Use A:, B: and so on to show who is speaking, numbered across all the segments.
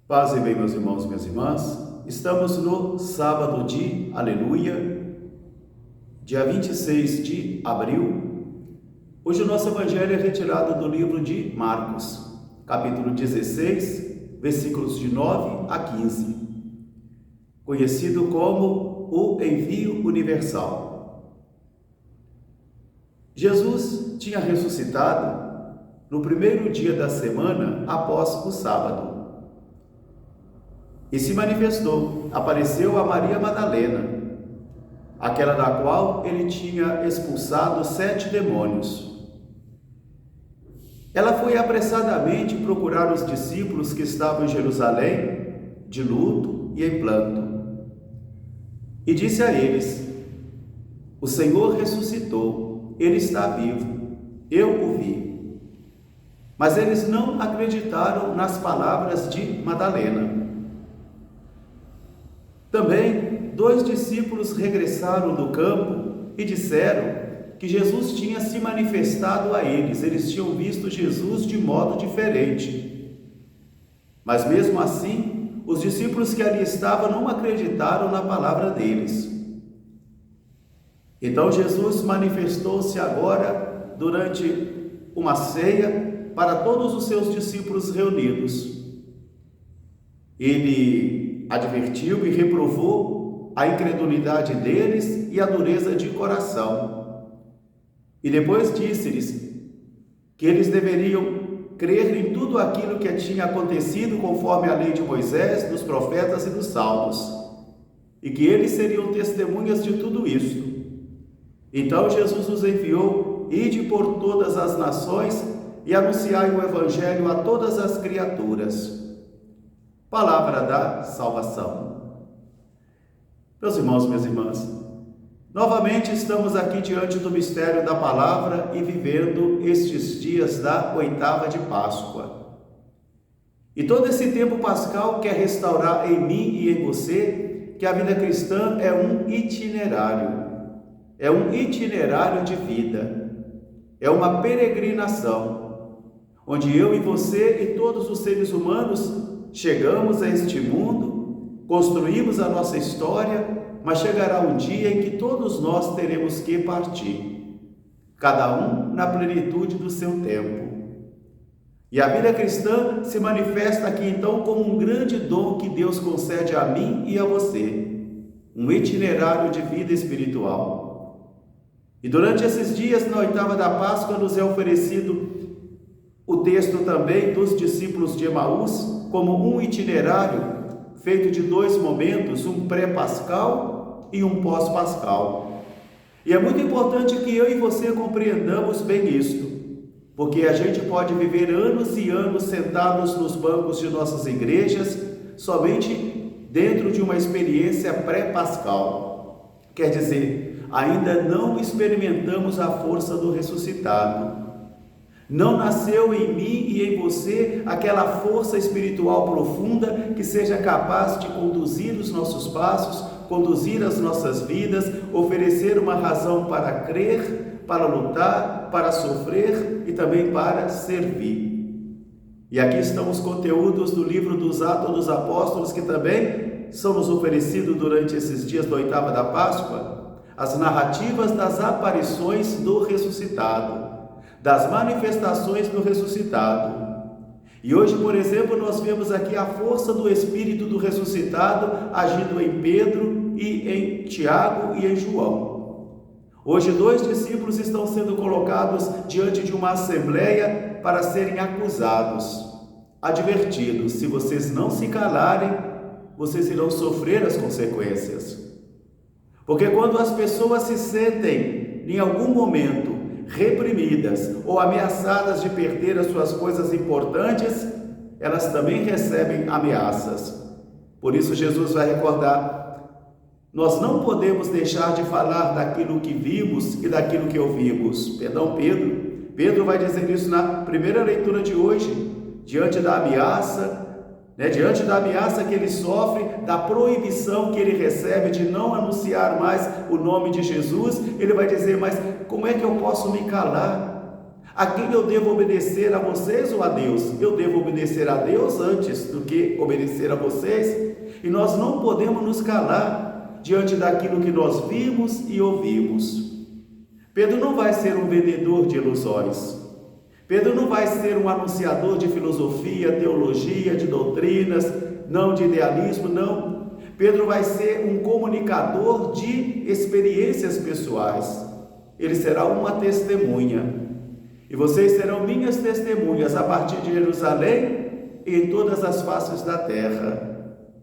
A: Paz e bem, meus irmãos e minhas irmãs. Estamos no sábado de Aleluia, dia 26 de abril. Hoje o nosso evangelho é retirado do livro de Marcos, capítulo 16, versículos de 9 a 15, conhecido como o envio universal. Jesus tinha ressuscitado no primeiro dia da semana após o sábado. E se manifestou, apareceu a Maria Madalena, aquela da qual ele tinha expulsado 7 demônios. Ela foi apressadamente procurar os discípulos que estavam em Jerusalém, de luto e em pranto. E disse a eles: o Senhor ressuscitou, ele está vivo, eu o vi. Mas eles não acreditaram nas palavras de Madalena. Também 2 discípulos regressaram do campo e disseram que Jesus tinha se manifestado a eles. Eles tinham visto Jesus de modo diferente. Mas mesmo assim, os discípulos que ali estavam não acreditaram na palavra deles. Então Jesus manifestou-se agora durante uma ceia para todos os seus discípulos reunidos. Ele advertiu e reprovou a incredulidade deles e a dureza de coração. E depois disse-lhes que eles deveriam crer em tudo aquilo que tinha acontecido conforme a lei de Moisés, dos profetas e dos salmos, e que eles seriam testemunhas de tudo isto. Então Jesus os enviou: ide por todas as nações e anunciai o evangelho a todas as criaturas. Palavra da salvação. Meus irmãos, minhas irmãs, novamente estamos aqui diante do mistério da palavra e vivendo estes dias da oitava de Páscoa. E todo esse tempo pascal quer restaurar em mim e em você que a vida cristã é um itinerário de vida, é uma peregrinação, onde eu e você e todos os seres humanos chegamos a este mundo, construímos a nossa história, mas chegará um dia em que todos nós teremos que partir, cada um na plenitude do seu tempo. E a vida cristã se manifesta aqui então como um grande dom que Deus concede a mim e a você, um itinerário de vida espiritual. E durante esses dias, na oitava da Páscoa, nos é oferecido o texto também dos discípulos de Emaús, como um itinerário feito de 2 momentos, um pré-pascal e um pós-pascal. E é muito importante que eu e você compreendamos bem isto, porque a gente pode viver anos e anos sentados nos bancos de nossas igrejas, somente dentro de uma experiência pré-pascal. Quer dizer, ainda não experimentamos a força do ressuscitado. Não nasceu em mim e em você aquela força espiritual profunda que seja capaz de conduzir os nossos passos, conduzir as nossas vidas, oferecer uma razão para crer, para lutar, para sofrer e também para servir. E aqui estão os conteúdos do livro dos Atos dos Apóstolos, que também são nos oferecidos durante esses dias da oitava da Páscoa, as narrativas das aparições do ressuscitado, das manifestações do ressuscitado. E hoje, por exemplo, nós vemos aqui a força do Espírito do ressuscitado agindo em Pedro e em Tiago e em João. Hoje 2 discípulos estão sendo colocados diante de uma assembleia para serem acusados, advertidos: se vocês não se calarem, vocês irão sofrer as consequências. Porque quando as pessoas se sentem em algum momento reprimidas ou ameaçadas de perder as suas coisas importantes, elas também recebem ameaças. Por isso Jesus vai recordar: nós não podemos deixar de falar daquilo que vimos e daquilo que ouvimos. Pedro vai dizer isso na primeira leitura de hoje, diante da ameaça que ele sofre, da proibição que ele recebe de não anunciar mais o nome de Jesus. Ele vai dizer: mas como é que eu posso me calar? A quem eu devo obedecer, a vocês ou a Deus? Eu devo obedecer a Deus antes do que obedecer a vocês. E nós não podemos nos calar diante daquilo que nós vimos e ouvimos. Pedro não vai ser um vendedor de ilusões. Pedro não vai ser um anunciador de filosofia, teologia, de doutrinas, não de idealismo, não. Pedro vai ser um comunicador de experiências pessoais. Ele será uma testemunha. E vocês serão minhas testemunhas a partir de Jerusalém e em todas as faces da terra.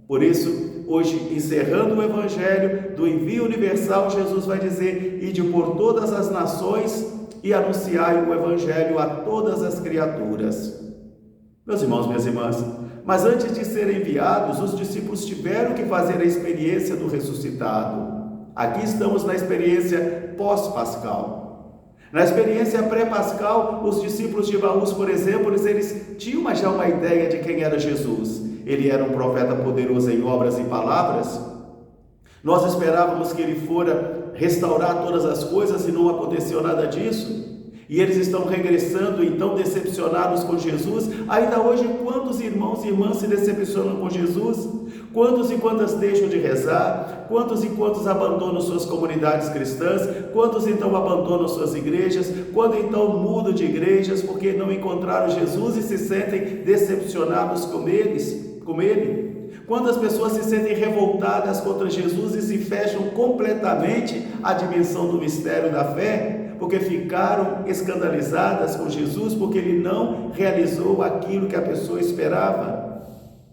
A: Por isso, hoje, encerrando o Evangelho do envio universal, Jesus vai dizer: ide por todas as nações e anunciai o Evangelho a todas as criaturas. Meus irmãos, minhas irmãs, mas antes de serem enviados, os discípulos tiveram que fazer a experiência do ressuscitado. Aqui estamos na experiência pós-pascal. Na experiência pré-pascal, os discípulos de Emaús, por exemplo, eles tinham já uma ideia de quem era Jesus. Ele era um profeta poderoso em obras e palavras. Nós esperávamos que ele fora restaurar todas as coisas e não aconteceu nada disso. E eles estão regressando, então, decepcionados com Jesus. Ainda hoje, quantos irmãos e irmãs se decepcionam com Jesus? Quantos e quantas deixam de rezar? Quantos e quantos abandonam suas comunidades cristãs? Quantos então abandonam suas igrejas? Quando então mudam de igrejas porque não encontraram Jesus e se sentem decepcionados com ele? Quantas pessoas se sentem revoltadas contra Jesus e se fecham completamente à dimensão do mistério da fé? Porque ficaram escandalizadas com Jesus, porque ele não realizou aquilo que a pessoa esperava.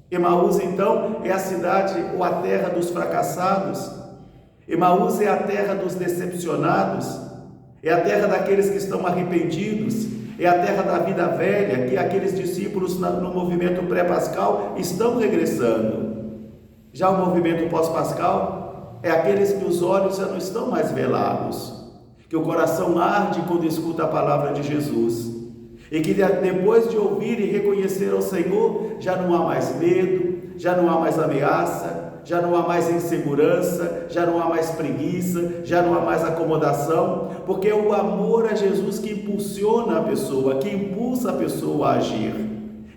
A: Emaús, então, é a cidade ou a terra dos fracassados. Emaús é a terra dos decepcionados, é a terra daqueles que estão arrependidos, é a terra da vida velha, que aqueles discípulos no movimento pré-pascal estão regressando. Já o movimento pós-pascal é aqueles que os olhos já não estão mais velados, que o coração arde quando escuta a palavra de Jesus, e que depois de ouvir e reconhecer ao Senhor, já não há mais medo, já não há mais ameaça, já não há mais insegurança, já não há mais preguiça, já não há mais acomodação, porque é o amor a Jesus que impulsiona a pessoa, que impulsa a pessoa a agir.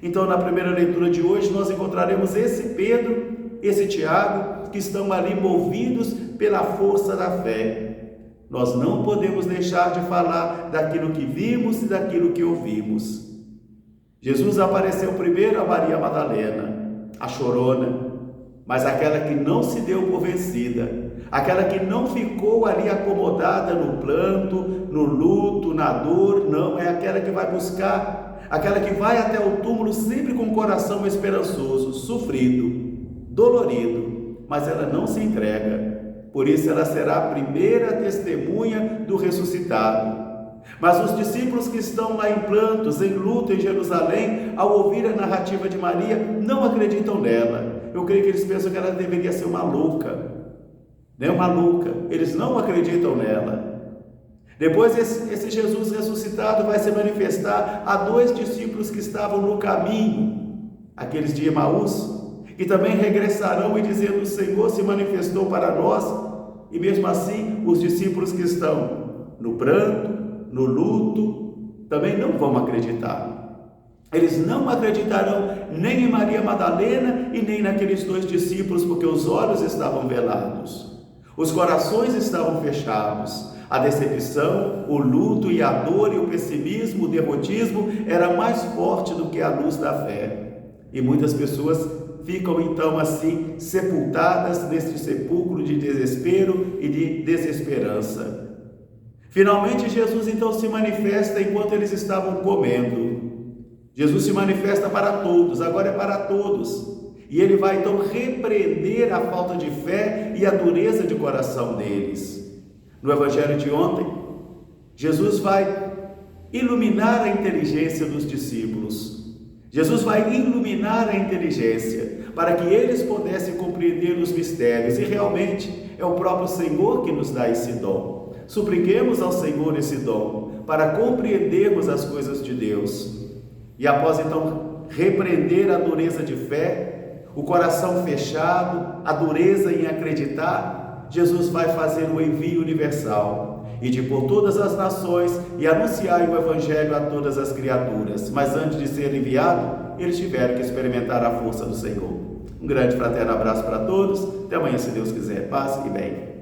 A: Então, na primeira leitura de hoje, nós encontraremos esse Pedro, esse Tiago, que estão ali movidos pela força da fé. Nós não podemos deixar de falar daquilo que vimos e daquilo que ouvimos. Jesus apareceu primeiro a Maria Madalena, a chorona, mas aquela que não se deu por vencida, aquela que não ficou ali acomodada no planto, no luto, na dor, não, é aquela que vai buscar, aquela que vai até o túmulo sempre com o coração esperançoso, sofrido, dolorido, mas ela não se entrega. Por isso ela será a primeira testemunha do ressuscitado. Mas os discípulos que estão lá em plantos, em luto em Jerusalém, ao ouvir a narrativa de Maria, não acreditam nela. Eu creio que eles pensam que ela deveria ser uma louca, né? Uma louca. Eles não acreditam nela. Depois esse Jesus ressuscitado vai se manifestar a dois discípulos que estavam no caminho, aqueles de Emaús, que também regressarão e dizendo: o Senhor se manifestou para nós. E mesmo assim, os discípulos que estão no pranto, no luto, também não vão acreditar. Eles não acreditarão nem em Maria Madalena e nem naqueles dois discípulos, porque os olhos estavam velados, os corações estavam fechados. A decepção, o luto e a dor e o pessimismo, o derrotismo era mais forte do que a luz da fé. E muitas pessoas ficam então assim sepultadas neste sepulcro de desespero e de desesperança. Finalmente Jesus então se manifesta enquanto eles estavam comendo. Jesus se manifesta para todos, agora é para todos. E ele vai então repreender a falta de fé e a dureza de coração deles. No Evangelho de ontem, Jesus vai iluminar a inteligência dos discípulos. Jesus vai iluminar a inteligência para que eles pudessem compreender os mistérios, e realmente é o próprio Senhor que nos dá esse dom. Supliquemos ao Senhor esse dom para compreendermos as coisas de Deus. E após então repreender a dureza de fé, o coração fechado, a dureza em acreditar, Jesus vai fazer o envio universal. ide por todas as nações e anunciai o Evangelho a todas as criaturas. Mas antes de ser enviado, eles tiveram que experimentar a força do Senhor. Um grande fraterno abraço para todos. Até amanhã, se Deus quiser. Paz e bem.